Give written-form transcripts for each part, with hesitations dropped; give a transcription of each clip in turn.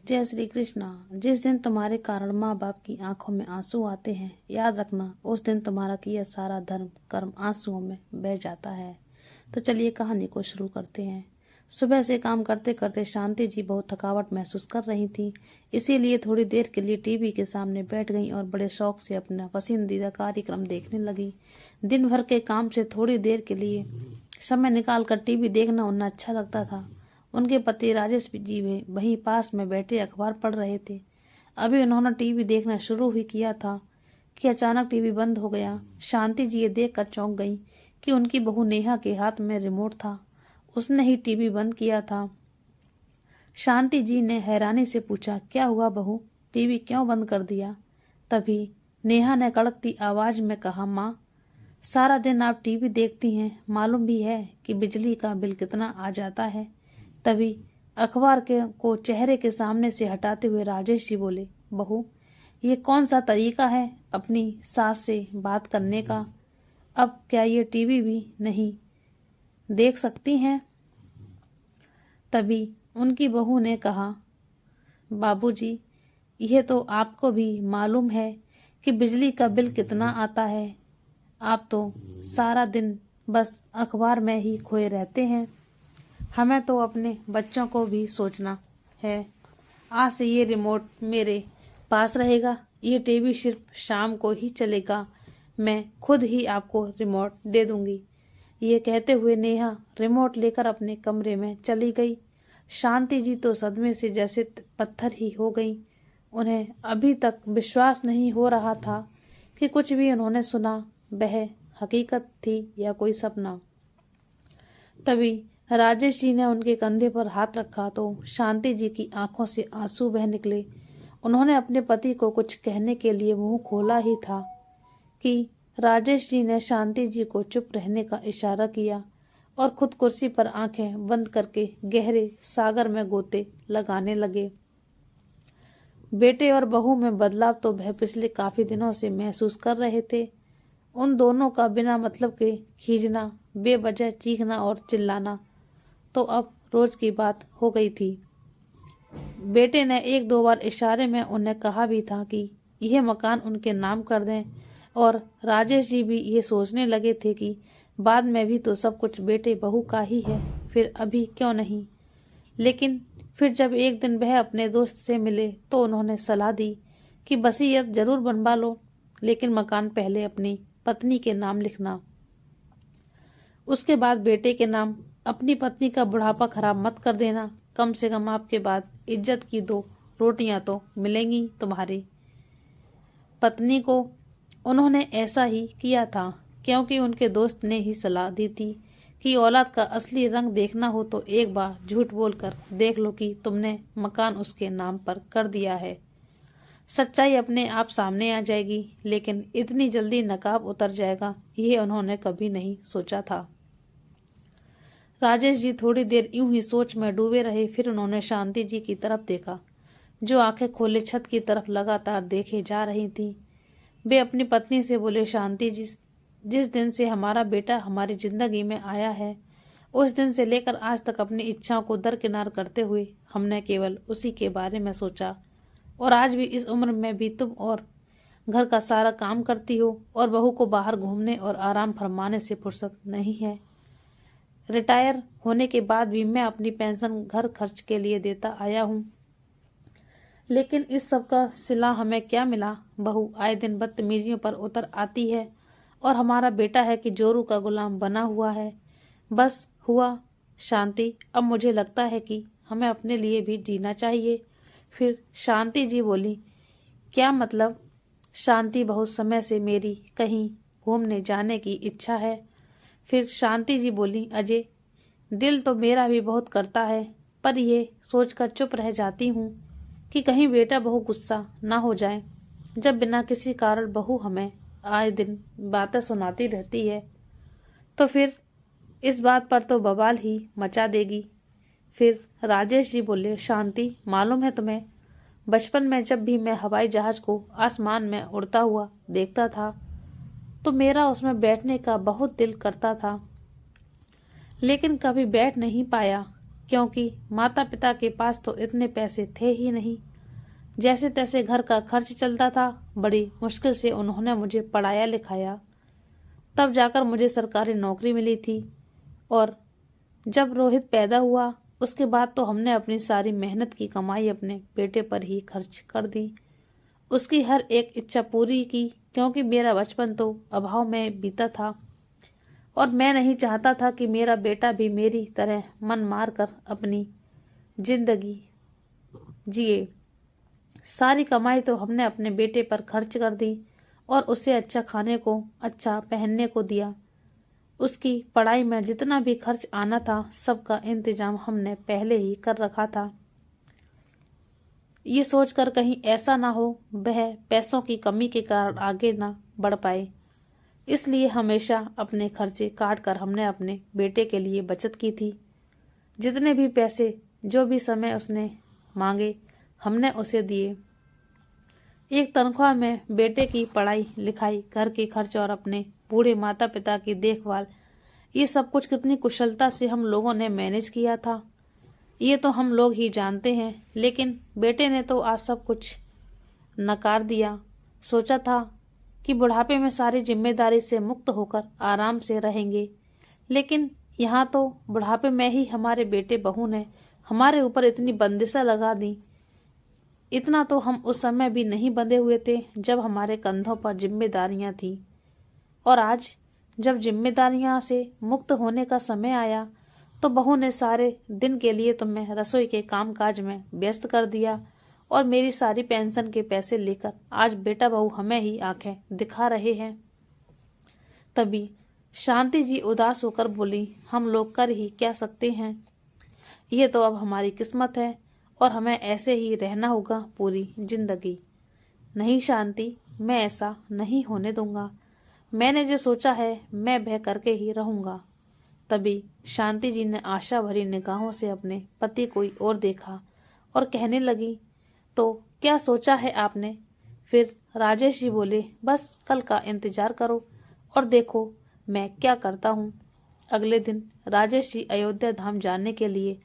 जय श्री कृष्णा। जिस दिन तुम्हारे कारण माँ बाप की आंखों में आंसू आते हैं, याद रखना उस दिन तुम्हारा किया सारा धर्म कर्म आंसुओं में बह जाता है। तो चलिए कहानी को शुरू करते हैं। सुबह से काम करते करते शांति जी बहुत थकावट महसूस कर रही थी, इसीलिए थोड़ी देर के लिए टीवी के सामने बैठ गईं और बड़े शौक से अपना पसंदीदा कार्यक्रम देखने लगी। दिन भर के काम से थोड़ी देर के लिए समय निकालकर टीवी देखना उन्हें अच्छा लगता था। उनके पति राजेश जी भी वहीं पास में बैठे अखबार पढ़ रहे थे। अभी उन्होंने टीवी देखना शुरू ही किया था कि अचानक टीवी बंद हो गया। शांति जी ये देखकर चौंक गई कि उनकी बहू नेहा के हाथ में रिमोट था। उसने ही टीवी बंद किया था। शांति जी ने हैरानी से पूछा, क्या हुआ बहू, टीवी क्यों बंद कर दिया? तभी नेहा ने कड़कती आवाज में कहा, माँ, सारा दिन आप टीवी देखती हैं, मालूम भी है कि बिजली का बिल कितना आ जाता है। तभी अखबार को चेहरे के सामने से हटाते हुए राजेश जी बोले, बहू, ये कौन सा तरीका है अपनी सास से बात करने का? अब क्या ये टीवी भी नहीं देख सकती हैं? तभी उनकी बहू ने कहा, बाबूजी, यह तो आपको भी मालूम है कि बिजली का बिल कितना आता है। आप तो सारा दिन बस अखबार में ही खोए रहते हैं। हमें तो अपने बच्चों को भी सोचना है। आज से ये रिमोट मेरे पास रहेगा, ये टीवी सिर्फ शाम को ही चलेगा। मैं खुद ही आपको रिमोट दे दूंगी। ये कहते हुए नेहा रिमोट लेकर अपने कमरे में चली गई। शांति जी तो सदमे से जैसे पत्थर ही हो गई। उन्हें अभी तक विश्वास नहीं हो रहा था कि कुछ भी उन्होंने सुना वह हकीकत थी या कोई सपना। तभी राजेश जी ने उनके कंधे पर हाथ रखा तो शांति जी की आंखों से आंसू बह निकले। उन्होंने अपने पति को कुछ कहने के लिए मुंह खोला ही था कि राजेश जी ने शांति जी को चुप रहने का इशारा किया और खुद कुर्सी पर आंखें बंद करके गहरे सागर में गोते लगाने लगे। बेटे और बहू में बदलाव तो वह पिछले काफी दिनों से महसूस कर रहे थे। उन दोनों का बिना मतलब के खींचना, बेवजह चीखना और चिल्लाना तो अब रोज की बात हो गई थी। बेटे ने एक दो बार इशारे में उन्हें कहा भी था कि यह मकान उनके नाम कर दें, और राजेश जी भी ये सोचने लगे थे कि बाद में भी तो सब कुछ बेटे बहू का ही है, फिर अभी क्यों नहीं। लेकिन फिर जब एक दिन वह अपने दोस्त से मिले तो उन्होंने सलाह दी कि वसीयत जरूर बनवा लो, लेकिन मकान पहले अपनी पत्नी के नाम लिखना। उसके बाद बेटे के नाम। अपनी पत्नी का बुढ़ापा खराब मत कर देना, कम से कम आपके बाद इज्जत की दो रोटियां तो मिलेंगी तुम्हारी पत्नी को। उन्होंने ऐसा ही किया था क्योंकि उनके दोस्त ने ही सलाह दी थी कि औलाद का असली रंग देखना हो तो एक बार झूठ बोलकर देख लो कि तुमने मकान उसके नाम पर कर दिया है। सच्चाई अपने आप सामने आ जाएगी, लेकिन इतनी जल्दी नकाब उतर जाएगा ये उन्होंने कभी नहीं सोचा था। राजेश जी थोड़ी देर यूं ही सोच में डूबे रहे। फिर उन्होंने शांति जी की तरफ देखा, जो आंखें खोले छत की तरफ लगातार देखे जा रही थी। वे अपनी पत्नी से बोले, शांति जी, जिस दिन से हमारा बेटा हमारी जिंदगी में आया है, उस दिन से लेकर आज तक अपनी इच्छाओं को दरकिनार करते हुए हमने केवल उसी के बारे में सोचा। और आज भी इस उम्र में भी तुम और घर का सारा काम करती हो और बहू को बाहर घूमने और आराम फरमाने से फुर्सत नहीं है। रिटायर होने के बाद भी मैं अपनी पेंशन घर खर्च के लिए देता आया हूँ, लेकिन इस सब का सिला हमें क्या मिला? बहू आए दिन बदतमीजियों पर उतर आती है और हमारा बेटा है कि जोरू का गुलाम बना हुआ है। बस हुआ शांति, अब मुझे लगता है कि हमें अपने लिए भी जीना चाहिए। फिर शांति जी बोली, क्या मतलब? शांति, बहुत समय से मेरी कहीं घूमने जाने की इच्छा है। फिर शांति जी बोली, अजय, दिल तो मेरा भी बहुत करता है, पर ये सोचकर चुप रह जाती हूँ कि कहीं बेटा बहू गुस्सा ना हो जाए जब बिना किसी कारण बहू हमें आए दिन बातें सुनाती रहती है, तो फिर इस बात पर तो बवाल ही मचा देगी। फिर राजेश जी बोले, शांति, मालूम है तुम्हें, बचपन में जब भी मैं हवाई जहाज को आसमान में उड़ता हुआ देखता था तो मेरा उसमें बैठने का बहुत दिल करता था, लेकिन कभी बैठ नहीं पाया क्योंकि माता पिता के पास तो इतने पैसे थे ही नहीं। जैसे तैसे घर का खर्च चलता था। बड़ी मुश्किल से उन्होंने मुझे पढ़ाया लिखाया, तब जाकर मुझे सरकारी नौकरी मिली थी। और जब रोहित पैदा हुआ उसके बाद तो हमने अपनी सारी मेहनत की कमाई अपने बेटे पर ही खर्च कर दी। उसकी हर एक इच्छा पूरी की, क्योंकि मेरा बचपन तो अभाव में बीता था और मैं नहीं चाहता था कि मेरा बेटा भी मेरी तरह मन मार कर अपनी जिंदगी जिए। सारी कमाई तो हमने अपने बेटे पर खर्च कर दी और उसे अच्छा खाने को, अच्छा पहनने को दिया। उसकी पढ़ाई में जितना भी खर्च आना था सबका इंतजाम हमने पहले ही कर रखा था। ये सोचकर कहीं ऐसा ना हो वह पैसों की कमी के कारण आगे ना बढ़ पाए, इसलिए हमेशा अपने खर्चे काट कर हमने अपने बेटे के लिए बचत की थी। जितने भी पैसे, जो भी समय उसने मांगे हमने उसे दिए। एक तनख्वाह में बेटे की पढ़ाई लिखाई, घर के खर्च और अपने बूढ़े माता पिता की देखभाल, ये सब कुछ कितनी कुशलता से हम लोगों ने मैनेज किया था ये तो हम लोग ही जानते हैं। लेकिन बेटे ने तो आज सब कुछ नकार दिया। सोचा था कि बुढ़ापे में सारी जिम्मेदारी से मुक्त होकर आराम से रहेंगे, लेकिन यहाँ तो बुढ़ापे में ही हमारे बेटे बहू ने हमारे ऊपर इतनी बंदिशें लगा दी। इतना तो हम उस समय भी नहीं बंधे हुए थे जब हमारे कंधों पर जिम्मेदारियां थी, और आज जब जिम्मेदारियां से मुक्त होने का समय आया तो बहू ने सारे दिन के लिए तुम्हें रसोई के कामकाज में व्यस्त कर दिया और मेरी सारी पेंशन के पैसे लेकर आज बेटा बहू हमें ही आंखें दिखा रहे हैं। तभी शांति जी उदास होकर बोली, हम लोग कर ही क्या सकते हैं, ये तो अब हमारी किस्मत है और हमें ऐसे ही रहना होगा पूरी जिंदगी। नहीं शांति, मैं ऐसा नहीं होने दूंगा। मैंने जो सोचा है मैं वह करके ही रहूंगा। तभी शांति जी ने आशा भरी निगाहों से अपने पति को ओर देखा और कहने लगी, तो क्या सोचा है आपने? फिर राजेश जी बोले, बस कल का इंतजार करो और देखो मैं क्या करता हूँ। अगले दिन राजेश जी अयोध्या धाम जाने के लिए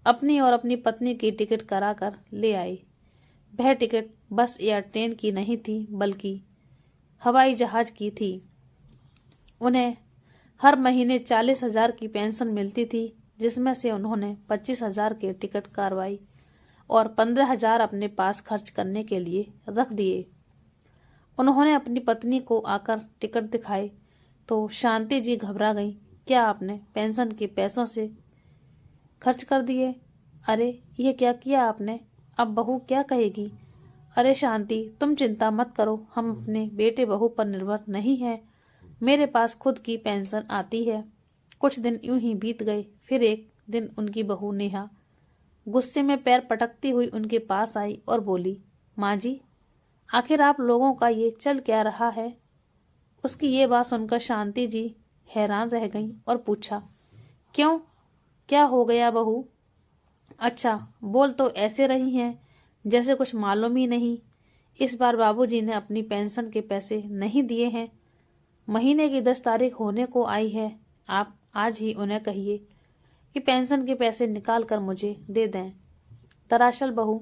अपनी और अपनी पत्नी की टिकट कराकर ले आए। वह टिकट बस या ट्रेन की नहीं थी बल्कि हवाई जहाज की थी। उन्हें हर महीने 40,000 की पेंशन मिलती थी, जिसमें से उन्होंने 25,000 के टिकट करवाई और 15,000 अपने पास खर्च करने के लिए रख दिए। उन्होंने अपनी पत्नी को आकर टिकट दिखाए तो शांति जी घबरा गई। क्या आपने पेंशन के पैसों से खर्च कर दिए? अरे ये क्या किया आपने? अब बहू क्या कहेगी? अरे शांति, तुम चिंता मत करो, हम अपने बेटे बहू पर निर्भर नहीं हैं। मेरे पास खुद की पेंशन आती है। कुछ दिन यूं ही बीत गए। फिर एक दिन उनकी बहू नेहा गुस्से में पैर पटकती हुई उनके पास आई और बोली, माँ जी, आखिर आप लोगों का ये चल क्या रहा है? उसकी ये बात सुनकर शांति जी हैरान रह गईं और पूछा, क्यों, क्या हो गया बहू? अच्छा, बोल तो ऐसे रही हैं जैसे कुछ मालूम ही नहीं। इस बार बाबूजी ने अपनी पेंशन के पैसे नहीं दिए हैं। महीने की 10 तारीख होने को आई है। आप आज ही उन्हें कहिए कि पेंशन के पैसे निकाल कर मुझे दे दें। दरअसल बहू,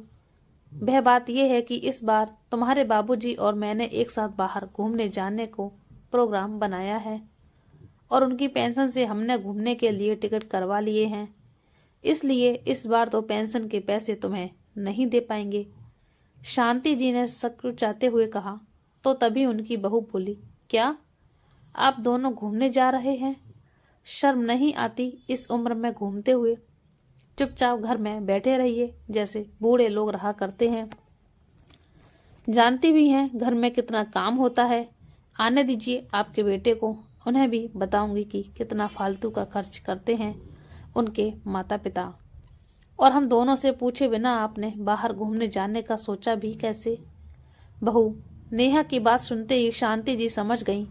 वह बात यह है कि इस बार तुम्हारे बाबूजी और मैंने एक साथ बाहर घूमने जाने को प्रोग्राम बनाया है और उनकी पेंशन से हमने घूमने के लिए टिकट करवा लिए हैं। इसलिए इस बार तो पेंशन के पैसे तुम्हें नहीं दे पाएंगे। शांति जी ने सकुचाते हुए कहा। तो तभी उनकी बहू बोली, क्या आप दोनों घूमने जा रहे हैं? शर्म नहीं आती इस उम्र में घूमते हुए? चुपचाप घर में बैठे रहिए जैसे बूढ़े लोग रहा करते हैं। जानती भी हैं घर में कितना काम होता है। आने दीजिए आपके बेटे को, उन्हें भी बताऊंगी कि कितना फालतू का खर्च करते हैं उनके माता पिता। और हम दोनों से पूछे बिना आपने बाहर घूमने जाने का सोचा भी कैसे? बहू नेहा की बात सुनते ही शांति जी समझ गईं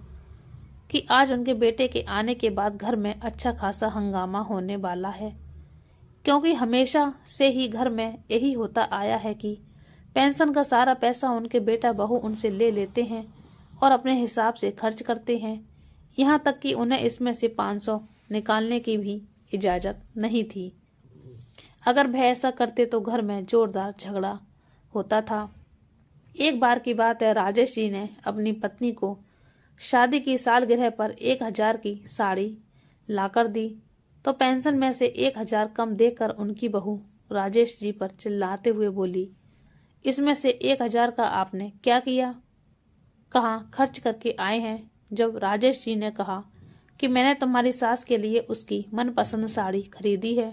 कि आज उनके बेटे के आने के बाद घर में अच्छा खासा हंगामा होने वाला है, क्योंकि हमेशा से ही घर में यही होता आया है कि पेंशन का सारा पैसा उनके बेटा बहू उनसे ले लेते हैं और अपने हिसाब से खर्च करते हैं। यहाँ तक कि उन्हें इसमें से 500 निकालने की भी इजाजत नहीं थी। अगर वह ऐसा करते तो घर में जोरदार झगड़ा होता था। एक बार की बात है, राजेश जी ने अपनी पत्नी को शादी की सालगिरह पर 1,000 की साड़ी लाकर दी तो पेंशन में से 1,000 कम देकर उनकी बहू राजेश जी पर चिल्लाते हुए बोली, इसमें से 1,000 का आपने क्या किया, कहाँ खर्च करके आए हैं। जब राजेश जी ने कहा कि मैंने तुम्हारी सास के लिए उसकी मनपसंद साड़ी खरीदी है,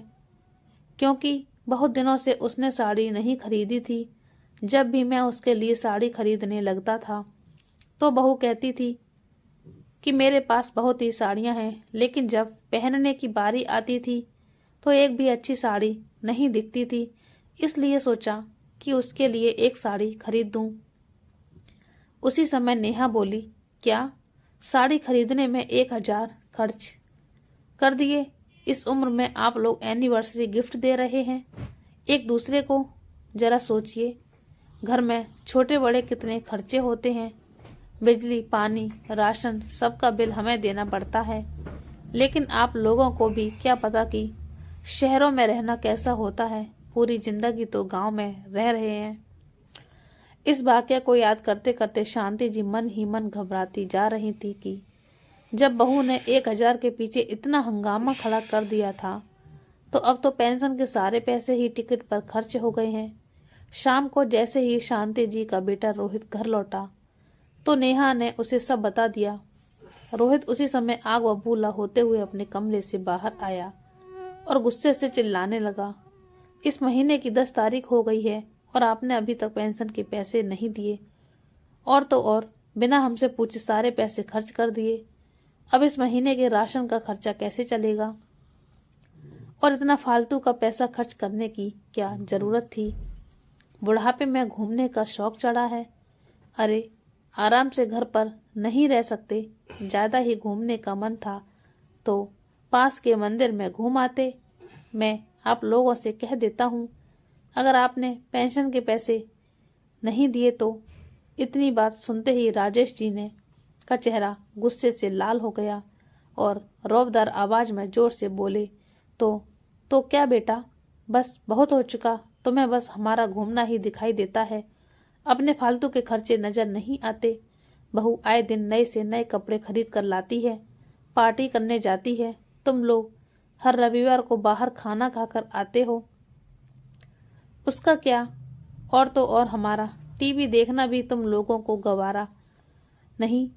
क्योंकि बहुत दिनों से उसने साड़ी नहीं खरीदी थी। जब भी मैं उसके लिए साड़ी खरीदने लगता था तो बहू कहती थी कि मेरे पास बहुत ही साड़ियां हैं, लेकिन जब पहनने की बारी आती थी तो एक भी अच्छी साड़ी नहीं दिखती थी। इसलिए सोचा कि उसके लिए एक साड़ी खरीद दूं। उसी समय नेहा बोली, क्या साड़ी खरीदने में 1,000 खर्च कर दिए? इस उम्र में आप लोग एनिवर्सरी गिफ्ट दे रहे हैं एक दूसरे को। जरा सोचिए, घर में छोटे बड़े कितने खर्चे होते हैं। बिजली, पानी, राशन, सबका बिल हमें देना पड़ता है। लेकिन आप लोगों को भी क्या पता कि शहरों में रहना कैसा होता है। पूरी जिंदगी तो गांव में रह रहे हैं। इस वाकया को याद करते करते शांति जी मन ही मन घबराती जा रही थी कि जब बहू ने 1,000 के पीछे इतना हंगामा खड़ा कर दिया था तो अब तो पेंशन के सारे पैसे ही टिकट पर खर्च हो गए हैं। शाम को जैसे ही शांति जी का बेटा रोहित घर लौटा तो नेहा ने उसे सब बता दिया। रोहित उसी समय आग बबूला होते हुए अपने कमरे से बाहर आया और गुस्से से चिल्लाने लगा, इस महीने की 10 तारीख हो गई है और आपने अभी तक पेंशन के पैसे नहीं दिए। और तो और बिना हमसे पूछे सारे पैसे खर्च कर दिए। अब इस महीने के राशन का खर्चा कैसे चलेगा? और इतना फालतू का पैसा खर्च करने की क्या जरूरत थी? बुढ़ापे में घूमने का शौक चढ़ा है। अरे आराम से घर पर नहीं रह सकते, ज्यादा ही घूमने का मन था तो पास के मंदिर में घूम आते। मैं आप लोगों से कह देता हूँ, अगर आपने पेंशन के पैसे नहीं दिए तो। इतनी बात सुनते ही राजेश जी ने का चेहरा गुस्से से लाल हो गया और रौबदार आवाज में जोर से बोले, तो क्या बेटा, बस बहुत हो चुका। तुम्हें बस हमारा घूमना ही दिखाई देता है, अपने फालतू के खर्चे नजर नहीं आते। बहू आए दिन नए से नए कपड़े खरीद कर लाती है, पार्टी करने जाती है। तुम लोग हर रविवार को बाहर खाना खाकर आते हो, उसका क्या? और तो और हमारा टीवी देखना भी तुम लोगों को गवारा नहीं।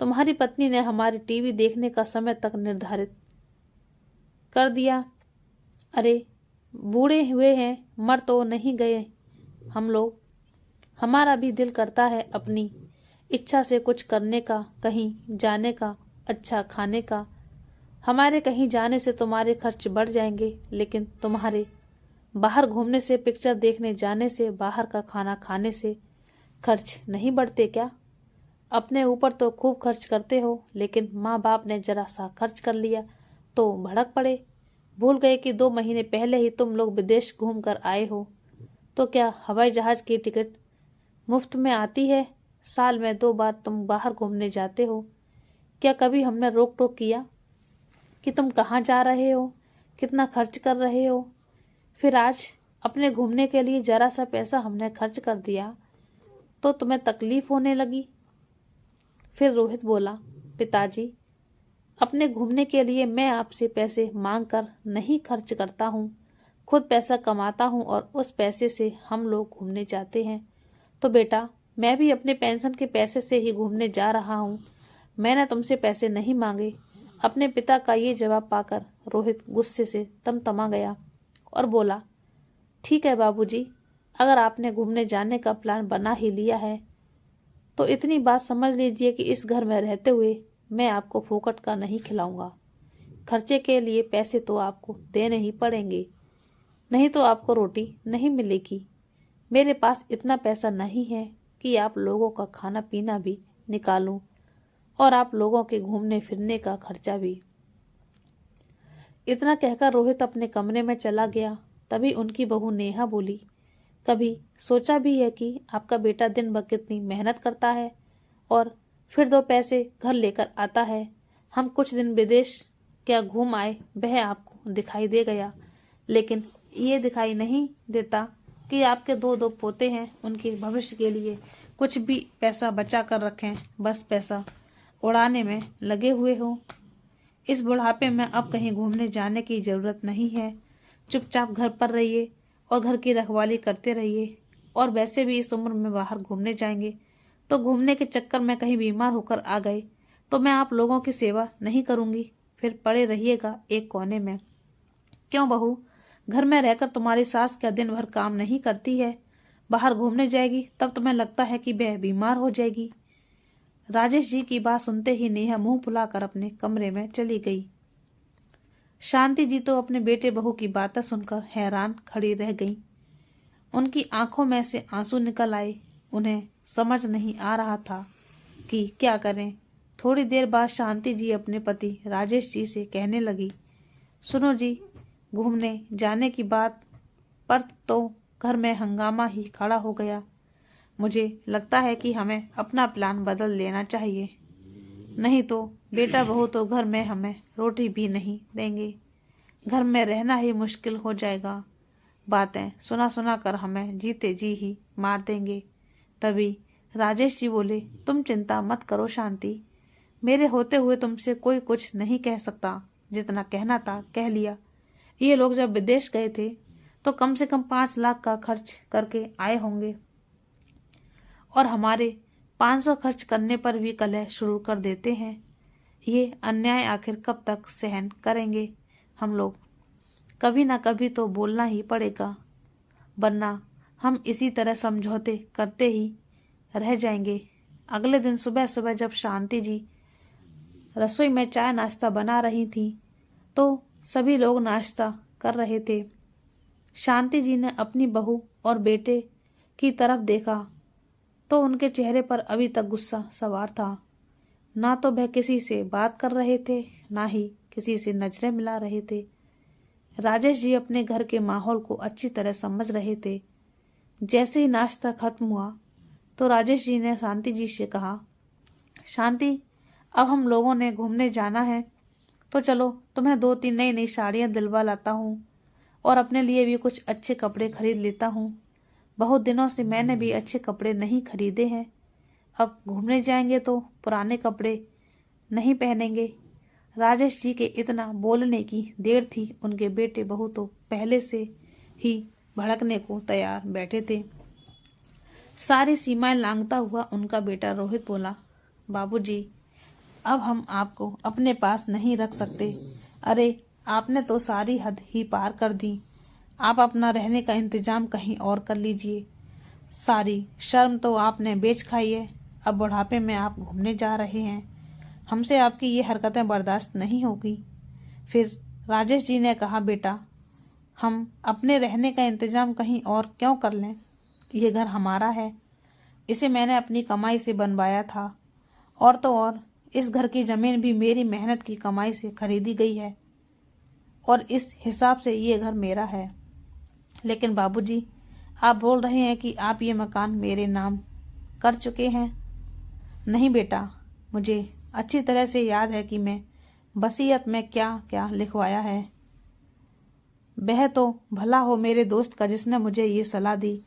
तुम्हारी पत्नी ने हमारी टीवी देखने का समय तक निर्धारित कर दिया। अरे बूढ़े हुए हैं, मर तो नहीं गए हम लोग। हमारा भी दिल करता है अपनी इच्छा से कुछ करने का, कहीं जाने का, अच्छा खाने का। हमारे कहीं जाने से तुम्हारे खर्च बढ़ जाएंगे, लेकिन तुम्हारे बाहर घूमने से, पिक्चर देखने जाने से, बाहर का खाना खाने से खर्च नहीं बढ़ते क्या? अपने ऊपर तो खूब खर्च करते हो, लेकिन माँ बाप ने जरा सा खर्च कर लिया तो भड़क पड़े। भूल गए कि 2 महीने पहले ही तुम लोग विदेश घूम कर आए हो। तो क्या हवाई जहाज की टिकट मुफ्त में आती है? साल में 2 बार तुम बाहर घूमने जाते हो। क्या कभी हमने रोक टोक किया कि तुम कहाँ जा रहे हो, कितना खर्च कर रहे हो? फिर आज अपने घूमने के लिए जरा सा पैसा हमने खर्च कर दिया तो तुम्हें तकलीफ होने लगी। फिर रोहित बोला, पिताजी, अपने घूमने के लिए मैं आपसे पैसे मांग कर नहीं खर्च करता हूँ, खुद पैसा कमाता हूँ और उस पैसे से हम लोग घूमने जाते हैं। तो बेटा, मैं भी अपने पेंशन के पैसे से ही घूमने जा रहा हूँ, मैंने तुमसे पैसे नहीं मांगे। अपने पिता का ये जवाब पाकर रोहित गुस्से से तमतमा गया और बोला, ठीक है बाबूजी, अगर आपने घूमने जाने का प्लान बना ही लिया है तो इतनी बात समझ लीजिए कि इस घर में रहते हुए मैं आपको फोकट का नहीं खिलाऊंगा। खर्चे के लिए पैसे तो आपको देने ही पड़ेंगे, नहीं तो आपको रोटी नहीं मिलेगी। मेरे पास इतना पैसा नहीं है कि आप लोगों का खाना पीना भी निकालूं और आप लोगों के घूमने फिरने का खर्चा भी। इतना कहकर रोहित अपने कमरे में चला गया। तभी उनकी बहू नेहा बोली, कभी सोचा भी है कि आपका बेटा दिन भर कितनी मेहनत करता है और फिर 2 पैसे घर लेकर आता है। हम कुछ दिन विदेश क्या घूम आए, वह आपको दिखाई दे गया, लेकिन ये दिखाई नहीं देता कि आपके दो दो पोते हैं, उनके भविष्य के लिए कुछ भी पैसा बचा कर रखें, बस पैसा उड़ाने में लगे हुए हो। इस बुढ़ापे में अब कहीं घूमने जाने की जरूरत नहीं है। चुपचाप घर पर रहिए और घर की रखवाली करते रहिए। और वैसे भी इस उम्र में बाहर घूमने जाएंगे तो घूमने के चक्कर में कहीं बीमार होकर आ गए तो मैं आप लोगों की सेवा नहीं करूंगी, फिर पड़े रहिएगा एक कोने में। क्यों बहू, घर में रहकर तुम्हारी सास क्या दिन भर काम नहीं करती है? बाहर घूमने जाएगी तब तुम्हें लगता है कि वह बीमार हो जाएगी। राजेश जी की बात सुनते ही नेहा मुंह फुलाकर अपने कमरे में चली गई। शांति जी तो अपने बेटे बहू की बातें सुनकर हैरान खड़ी रह गईं। उनकी आंखों में से आंसू निकल आए। उन्हें समझ नहीं आ रहा था कि क्या करें। थोड़ी देर बाद शांति जी अपने पति राजेश जी से कहने लगी, सुनो जी, घूमने जाने की बात पर तो घर में हंगामा ही खड़ा हो गया। मुझे लगता है कि हमें अपना प्लान बदल लेना चाहिए, नहीं तो बेटा बहू तो घर में हमें रोटी भी नहीं देंगे। घर में रहना ही मुश्किल हो जाएगा। बातें सुना सुना कर हमें जीते जी ही मार देंगे। तभी राजेश जी बोले, तुम चिंता मत करो शांति, मेरे होते हुए तुमसे कोई कुछ नहीं कह सकता। जितना कहना था कह लिया। ये लोग जब विदेश गए थे तो कम से कम 5 लाख का खर्च करके आए होंगे और हमारे 500 खर्च करने पर भी कलह शुरू कर देते हैं। ये अन्याय आखिर कब तक सहन करेंगे हम लोग? कभी ना कभी तो बोलना ही पड़ेगा, वरना हम इसी तरह समझौते करते ही रह जाएंगे। अगले दिन सुबह सुबह जब शांति जी रसोई में चाय नाश्ता बना रही थी तो सभी लोग नाश्ता कर रहे थे। शांति जी ने अपनी बहू और बेटे की तरफ देखा तो उनके चेहरे पर अभी तक गुस्सा सवार था। ना तो वह किसी से बात कर रहे थे, ना ही किसी से नजरें मिला रहे थे। राजेश जी अपने घर के माहौल को अच्छी तरह समझ रहे थे। जैसे ही नाश्ता खत्म हुआ तो राजेश जी ने शांति जी से कहा, शांति, अब हम लोगों ने घूमने जाना है तो चलो तुम्हें 2-3 नई नई साड़ियाँ दिलवा लाता हूँ और अपने लिए भी कुछ अच्छे कपड़े खरीद लेता हूँ। बहुत दिनों से मैंने भी अच्छे कपड़े नहीं खरीदे हैं। अब घूमने जाएंगे तो पुराने कपड़े नहीं पहनेंगे। राजेश जी के इतना बोलने की देर थी, उनके बेटे बहू तो पहले से ही भड़कने को तैयार बैठे थे। सारी सीमाएं लांघता हुआ उनका बेटा रोहित बोला, बाबूजी, अब हम आपको अपने पास नहीं रख सकते। अरे, आपने तो सारी हद ही पार कर दी। आप अपना रहने का इंतजाम कहीं और कर लीजिए। सारी शर्म तो आपने बेच खाई है। अब बुढ़ापे में आप घूमने जा रहे हैं, हमसे आपकी ये हरकतें बर्दाश्त नहीं होगी। फिर राजेश जी ने कहा, बेटा, हम अपने रहने का इंतजाम कहीं और क्यों कर लें? ये घर हमारा है, इसे मैंने अपनी कमाई से बनवाया था। और तो और इस घर की जमीन भी मेरी मेहनत की कमाई से खरीदी गई है और इस हिसाब से ये घर मेरा है। लेकिन बाबूजी, आप बोल रहे हैं कि आप ये मकान मेरे नाम कर चुके हैं। नहीं बेटा, मुझे अच्छी तरह से याद है कि मैं वसीयत में क्या क्या लिखवाया है। वह तो भला हो मेरे दोस्त का जिसने मुझे ये सलाह दी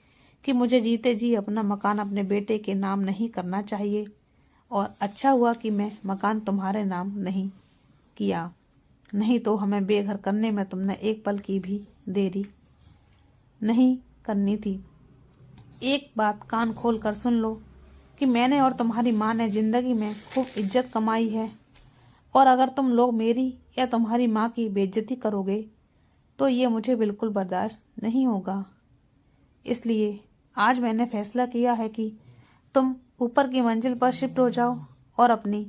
कि मुझे जीते जी अपना मकान अपने बेटे के नाम नहीं करना चाहिए। और अच्छा हुआ कि मैं मकान तुम्हारे नाम नहीं किया, नहीं तो हमें बेघर करने में तुमने एक पल की भी देरी नहीं करनी थी। एक बात कान खोल कर सुन लो कि मैंने और तुम्हारी माँ ने जिंदगी में खूब इज्जत कमाई है और अगर तुम लोग मेरी या तुम्हारी माँ की बेइज्जती करोगे तो ये मुझे बिल्कुल बर्दाश्त नहीं होगा। इसलिए आज मैंने फैसला किया है कि तुम ऊपर की मंजिल पर शिफ्ट हो जाओ और अपनी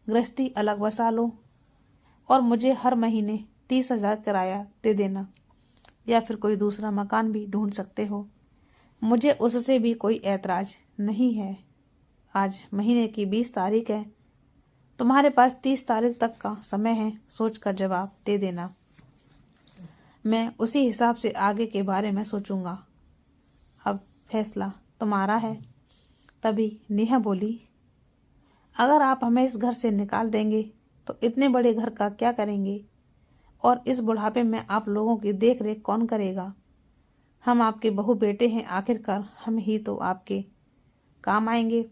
गृहस्थी अलग बसा लो और मुझे हर महीने 30,000 किराया दे देना, या फिर कोई दूसरा मकान भी ढूंढ सकते हो। मुझे उससे भी कोई ऐतराज नहीं है। आज महीने की 20 तारीख है, तुम्हारे पास 30 तारीख तक का समय है, सोचकर जवाब दे देना। मैं उसी हिसाब से आगे के बारे में सोचूंगा। अब फैसला तुम्हारा है। तभी नेहा बोली, अगर आप हमें इस घर से निकाल देंगे तो इतने बड़े घर का क्या करेंगे? और इस बुढ़ापे में आप लोगों की देख रेख कौन करेगा? हम आपके बहू बेटे हैं, आखिरकार हम ही तो आपके काम आएंगे।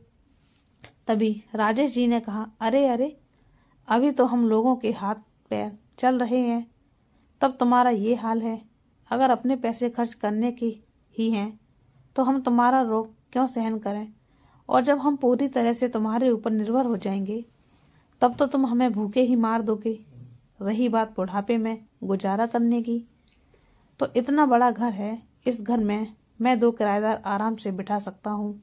तभी राजेश जी ने कहा, अरे अरे, अभी तो हम लोगों के हाथ पैर चल रहे हैं, तब तुम्हारा ये हाल है। अगर अपने पैसे खर्च करने की ही हैं तो हम तुम्हारा रोग क्यों सहन करें? और जब हम पूरी तरह से तुम्हारे ऊपर निर्भर हो जाएंगे तब तो तुम हमें भूखे ही मार दोगे। रही बात बुढ़ापे में गुजारा करने की, तो इतना बड़ा घर है, इस घर में मैं 2 किराएदार आराम से बिठा सकता हूँ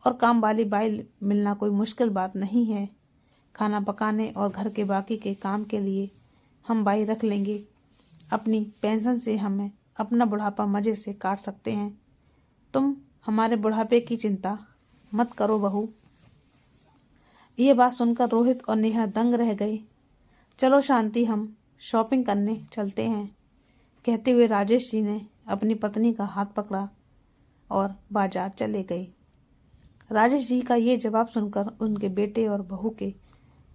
और काम वाली बाई मिलना कोई मुश्किल बात नहीं है। खाना पकाने और घर के बाकी के काम के लिए हम बाई रख लेंगे। अपनी पेंशन से हमें अपना बुढ़ापा मजे से काट सकते हैं। तुम हमारे बुढ़ापे की चिंता मत करो बहू। ये बात सुनकर रोहित और नेहा दंग रह गए। चलो शांति, हम शॉपिंग करने चलते हैं, कहते हुए राजेश जी ने अपनी पत्नी का हाथ पकड़ा और बाजार चले गए। राजेश जी का ये जवाब सुनकर उनके बेटे और बहू के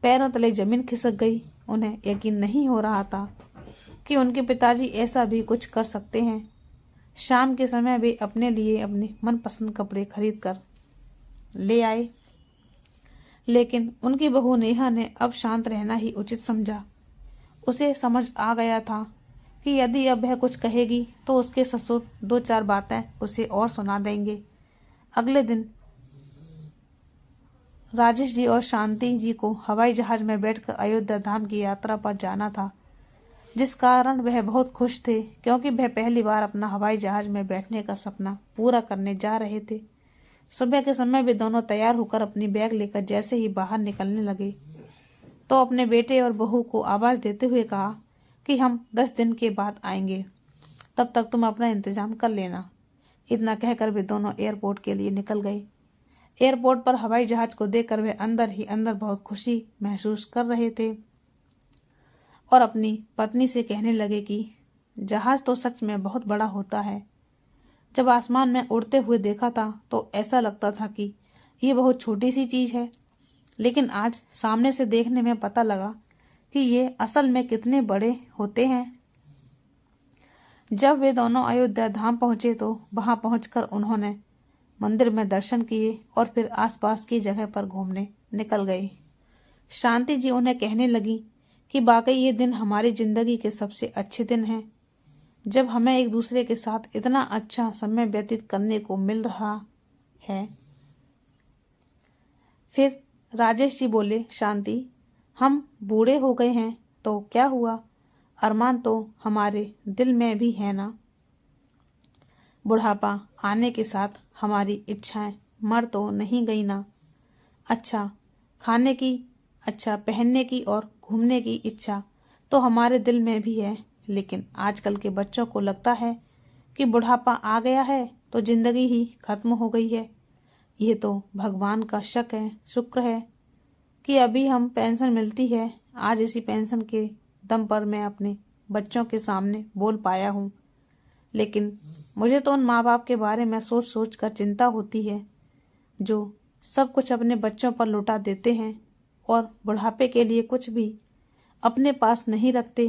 पैरों तले जमीन खिसक गई। उन्हें यकीन नहीं हो रहा था कि उनके पिताजी ऐसा भी कुछ कर सकते हैं। शाम के समय वे अपने लिए अपने मनपसंद कपड़े खरीद कर ले आए, लेकिन उनकी बहू नेहा ने अब शांत रहना ही उचित समझा। उसे समझ आ गया था कि यदि अब वह कुछ कहेगी तो उसके ससुर 2-4 बातें उसे और सुना देंगे। अगले दिन राजेश जी और शांति जी को हवाई जहाज में बैठकर अयोध्या धाम की यात्रा पर जाना था, जिस कारण वह बहुत खुश थे, क्योंकि वह पहली बार अपना हवाई जहाज में बैठने का सपना पूरा करने जा रहे थे। सुबह के समय वे दोनों तैयार होकर अपनी बैग लेकर जैसे ही बाहर निकलने लगे तो अपने बेटे और बहू को आवाज देते हुए कहा कि हम 10 दिन के बाद आएंगे, तब तक तुम अपना इंतजाम कर लेना। इतना कहकर वे दोनों एयरपोर्ट के लिए निकल गए। एयरपोर्ट पर हवाई जहाज को देखकर वे अंदर ही अंदर बहुत खुशी महसूस कर रहे थे और अपनी पत्नी से कहने लगे कि जहाज तो सच में बहुत बड़ा होता है। जब आसमान में उड़ते हुए देखा था तो ऐसा लगता था कि ये बहुत छोटी सी चीज है, लेकिन आज सामने से देखने में पता लगा कि ये असल में कितने बड़े होते हैं। जब वे दोनों अयोध्या धाम पहुंचे तो वहां पहुंचकर उन्होंने मंदिर में दर्शन किए और फिर आसपास की जगह पर घूमने निकल गए। शांति जी उन्हें कहने लगी कि वाकई ये दिन हमारी जिंदगी के सबसे अच्छे दिन हैं, जब हमें एक दूसरे के साथ इतना अच्छा समय व्यतीत करने को मिल रहा है। फिर राजेश जी बोले, शांति, हम बूढ़े हो गए हैं तो क्या हुआ, अरमान तो हमारे दिल में भी है ना। बुढ़ापा आने के साथ हमारी इच्छाएं मर तो नहीं गई ना। अच्छा खाने की, अच्छा पहनने की और घूमने की इच्छा तो हमारे दिल में भी है, लेकिन आजकल के बच्चों को लगता है कि बुढ़ापा आ गया है तो जिंदगी ही खत्म हो गई है। ये तो भगवान का शक है, शुक्र है कि अभी हम पेंशन मिलती है। आज इसी पेंशन के दम पर मैं अपने बच्चों के सामने बोल पाया हूँ, लेकिन मुझे तो उन माँ बाप के बारे में सोच सोच कर चिंता होती है जो सब कुछ अपने बच्चों पर लुटा देते हैं और बुढ़ापे के लिए कुछ भी अपने पास नहीं रखते।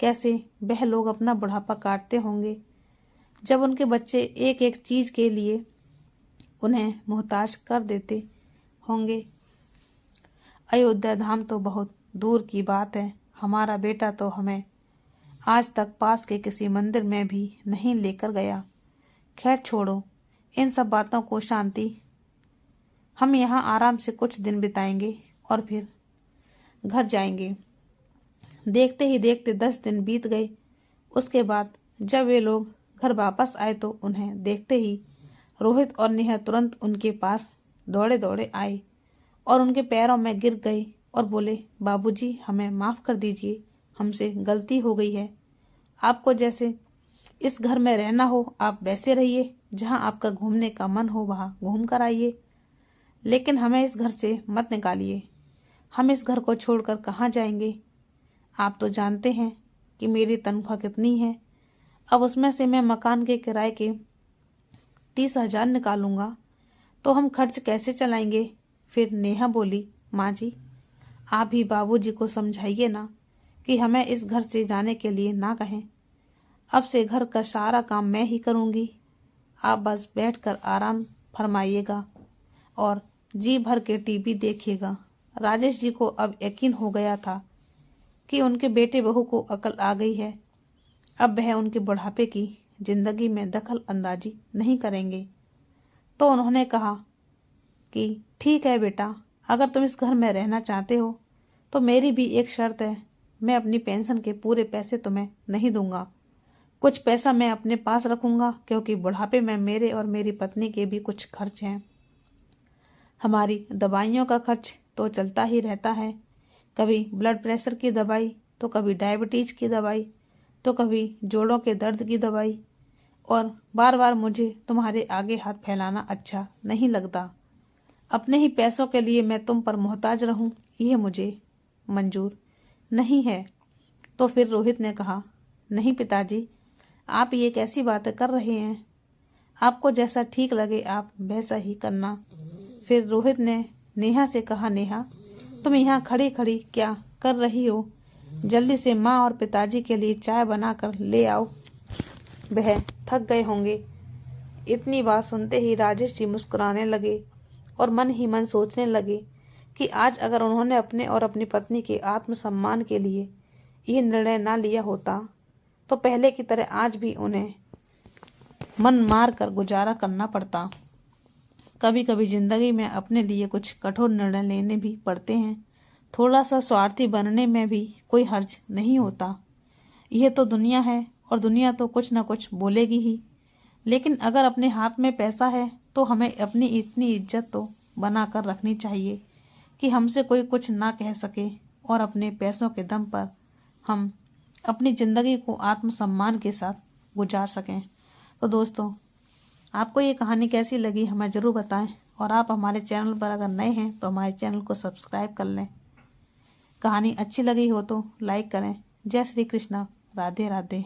कैसे वह लोग अपना बुढ़ापा काटते होंगे जब उनके बच्चे एक एक चीज के लिए उन्हें मोहताज कर देते होंगे। अयोध्या धाम तो बहुत दूर की बात है, हमारा बेटा तो हमें आज तक पास के किसी मंदिर में भी नहीं लेकर गया। खैर छोड़ो इन सब बातों को शांति, हम यहाँ आराम से कुछ दिन बिताएंगे और फिर घर जाएंगे। देखते ही देखते 10 दिन बीत गए। उसके बाद जब वे लोग घर वापस आए तो उन्हें देखते ही रोहित और नेहा तुरंत उनके पास दौड़े दौड़े आए और उनके पैरों में गिर गए और बोले, बाबूजी हमें माफ कर दीजिए, हमसे गलती हो गई है। आपको जैसे इस घर में रहना हो आप वैसे रहिए, जहाँ आपका घूमने का मन हो वहाँ घूम कर आइए, लेकिन हमें इस घर से मत निकालिए। हम इस घर को छोड़कर कहाँ जाएंगे। आप तो जानते हैं कि मेरी तनख्वाह कितनी है, अब उसमें से मैं मकान के किराए के 30,000 निकालूंगा तो हम खर्च कैसे चलाएंगे। फिर नेहा बोली, माँ जी आप ही बाबूजी को समझाइए ना कि हमें इस घर से जाने के लिए ना कहें। अब से घर का सारा काम मैं ही करूँगी, आप बस बैठकर आराम फरमाइएगा और जी भर के टीवी देखिएगा। राजेश जी को अब यकीन हो गया था कि उनके बेटे बहू को अकल आ गई है। अब वह उनके बुढ़ापे की जिंदगी में दखल अंदाजी नहीं करेंगे। तो उन्होंने कहा कि ठीक है बेटा, अगर तुम इस घर में रहना चाहते हो तो मेरी भी एक शर्त है, मैं अपनी पेंशन के पूरे पैसे तुम्हें नहीं दूंगा। कुछ पैसा मैं अपने पास रखूंगा, क्योंकि बुढ़ापे में मेरे और मेरी पत्नी के भी कुछ खर्च हैं। हमारी दवाइयों का खर्च तो चलता ही रहता है, कभी ब्लड प्रेशर की दवाई, तो कभी डायबिटीज की दवाई, तो कभी जोड़ों के दर्द की दवाई। और बार बार मुझे तुम्हारे आगे हाथ फैलाना अच्छा नहीं लगता। अपने ही पैसों के लिए मैं तुम पर मोहताज रहूं, यह मुझे मंजूर नहीं है। तो फिर रोहित ने कहा, नहीं पिताजी, आप ये कैसी बातें कर रहे हैं, आपको जैसा ठीक लगे आप वैसा ही करना। फिर रोहित ने नेहा से कहा, नेहा तुम यहाँ खड़ी खड़ी क्या कर रही हो, जल्दी से माँ और पिताजी के लिए चाय बनाकर ले आओ, वह थक गए होंगे। इतनी बात सुनते ही राजेश जी मुस्कुराने लगे और मन ही मन सोचने लगे कि आज अगर उन्होंने अपने और अपनी पत्नी के आत्मसम्मान के लिए यह निर्णय ना लिया होता तो पहले की तरह आज भी उन्हें मन मार कर गुजारा करना पड़ता। कभी कभी जिंदगी में अपने लिए कुछ कठोर निर्णय लेने भी पड़ते हैं। थोड़ा सा स्वार्थी बनने में भी कोई हर्ज नहीं होता। यह तो दुनिया है और दुनिया तो कुछ न कुछ बोलेगी ही। लेकिन अगर अपने हाथ में पैसा है तो हमें अपनी इतनी इज्जत तो बना कर रखनी चाहिए कि हमसे कोई कुछ ना कह सके और अपने पैसों के दम पर हम अपनी ज़िंदगी को आत्मसम्मान के साथ गुजार सकें। तो दोस्तों, आपको ये कहानी कैसी लगी हमें ज़रूर बताएं और आप हमारे चैनल पर अगर नए हैं तो हमारे चैनल को सब्सक्राइब कर लें। कहानी अच्छी लगी हो तो लाइक करें। जय श्री कृष्णा, राधे राधे।